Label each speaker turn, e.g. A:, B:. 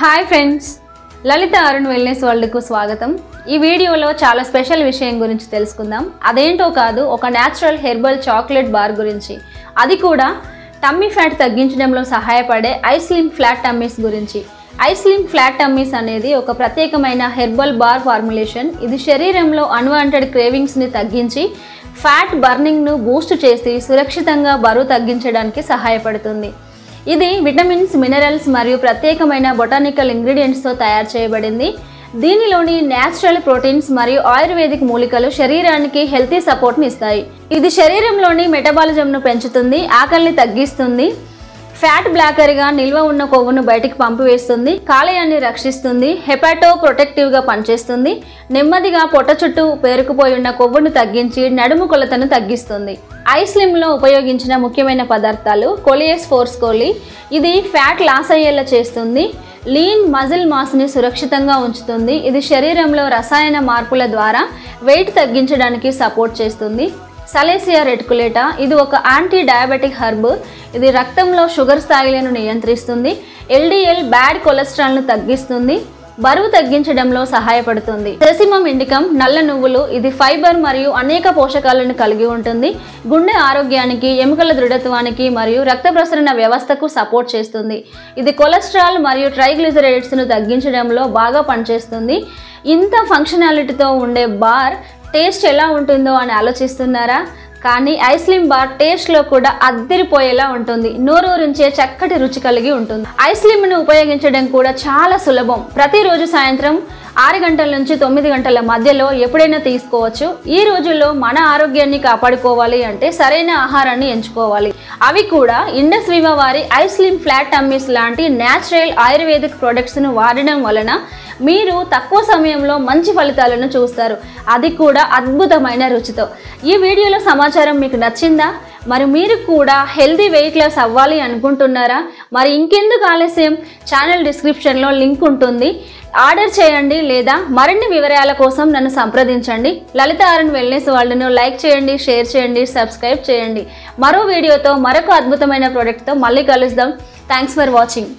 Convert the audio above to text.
A: Hi friends, లలిత Arun wellness వరల్డ్కు స్వాగతం. ఈ వీడియోలో చాలా స్పెషల్ విషయం గురించి తెలుసుకుందాం. అదేంటో కాదు, ఒక న్యాచురల్ హెర్బల్ చాక్లెట్ బార్ గురించి. అది కూడా టమ్మీ ఫ్యాట్ తగ్గించడంలో సహాయపడే ఐస్లిమ్ ఫ్లాట్ టమ్మీస్ గురించి. ఐస్లిమ్ ఫ్లాట్ టమ్మీస్ అనేది ఒక ప్రత్యేకమైన హెర్బల్ బార్ ఫార్ములేషన్. ఇది శరీరంలో అన్వాంటెడ్ క్రేవింగ్స్ని తగ్గించి ఫ్యాట్ బర్నింగ్ను బూస్ట్ చేసి సురక్షితంగా బరువు తగ్గించడానికి సహాయపడుతుంది. ఇది విటమిన్స్, మినరల్స్ మరియు ప్రత్యేకమైన బొటానికల్ ఇంగ్రీడియంట్స్తో తయారు చేయబడింది. దీనిలోని న్యాచురల్ ప్రోటీన్స్ మరియు ఆయుర్వేదిక్ మూలికలు శరీరానికి హెల్తీ సపోర్ట్ని ఇస్తాయి. ఇది శరీరంలోని మెటబాలిజంను పెంచుతుంది, ఆకలిని తగ్గిస్తుంది, ఫ్యాట్ బ్లాకర్గా నిల్వ ఉన్న కొవ్వును బయటికి పంపివేస్తుంది, కాలేయాన్ని రక్షిస్తుంది, హెపాటో ప్రొటెక్టివ్గా పనిచేస్తుంది, నెమ్మదిగా పొట్ట చుట్టూ పేరుకుపోయి ఉన్న కొవ్వును తగ్గించి నడుము కొలతను తగ్గిస్తుంది. ఐస్లిమ్లో ఉపయోగించిన ముఖ్యమైన పదార్థాలు కొలియస్ ఫోర్స్ కోలి. ఇది ఫ్యాట్ లాస్ అయ్యేలా చేస్తుంది, లీన్ మజిల్ మాస్ని సురక్షితంగా ఉంచుతుంది. ఇది శరీరంలో రసాయన మార్పుల ద్వారా వెయిట్ తగ్గించడానికి సపోర్ట్ చేస్తుంది. సలేసియా రెటికులేటా, ఇది ఒక యాంటీ డయాబెటిక్ హర్బ్. ఇది రక్తంలో షుగర్ స్థాయిలను నియంత్రిస్తుంది, ఎల్డిఎల్ బ్యాడ్ కొలెస్ట్రాల్ను తగ్గిస్తుంది, బరువు తగ్గించడంలో సహాయపడుతుంది. సెసిమమ్ ఇండికమ్, నల్ల నువ్వులు. ఇది ఫైబర్ మరియు అనేక పోషకాలను కలిగి ఉంటుంది. గుండె ఆరోగ్యానికి, ఎముకల దృఢత్వానికి మరియు రక్త ప్రసరణ వ్యవస్థకు సపోర్ట్ చేస్తుంది. ఇది కొలెస్ట్రాల్ మరియు ట్రైగ్లిజరైడ్స్ను తగ్గించడంలో బాగా పనిచేస్తుంది. ఇంత ఫంక్షనాలిటీతో ఉండే బార్ టేస్ట్ ఎలా ఉంటుందో అని ఆలోచిస్తున్నారా? కానీ ఐస్లిమ్ బార్ టేస్ట్లో కూడా అద్దిరిపోయేలా ఉంటుంది. నోరూరించే చక్కటి రుచి కలిగి ఉంటుంది. ఐస్లిమ్ను ఉపయోగించడం కూడా చాలా సులభం. ప్రతిరోజు సాయంత్రం 6 గంటల నుంచి 9 గంటల మధ్యలో ఎప్పుడైనా తీసుకోవచ్చు. ఈ రోజుల్లో మన ఆరోగ్యాన్ని కాపాడుకోవాలి అంటే సరైన ఆహారాన్ని ఎంచుకోవాలి. అవి కూడా ఇండస్ వివా వారి ఐస్లిమ్ ఫ్లాట్ టమ్మీస్ లాంటి న్యాచురల్ ఆయుర్వేదిక్ ప్రొడక్ట్స్ను వాడడం వలన మీరు తక్కువ సమయంలో మంచి ఫలితాలను చూస్తారు, అది కూడా అద్భుతమైన రుచితో. ఈ వీడియోలో సమాచారం మీకు నచ్చిందా? మరి మీరు కూడా హెల్తీ వెయిట్ లాస్ అవ్వాలి అనుకుంటున్నారా? మరి ఇంకెందుకు ఆలస్యం, ఛానల్ డిస్క్రిప్షన్లో లింక్ ఉంటుంది, ఆర్డర్ చేయండి లేదా మరిన్ని వివరాల కోసం నన్ను సంప్రదించండి. లలిత అరుణ్ వెల్నెస్ వరల్డ్ను లైక్ చేయండి, షేర్ చేయండి, సబ్స్క్రైబ్ చేయండి. మరో వీడియోతో మరొక అద్భుతమైన ప్రోడక్ట్తో మళ్ళీ కలుద్దాం. Thanks for watching.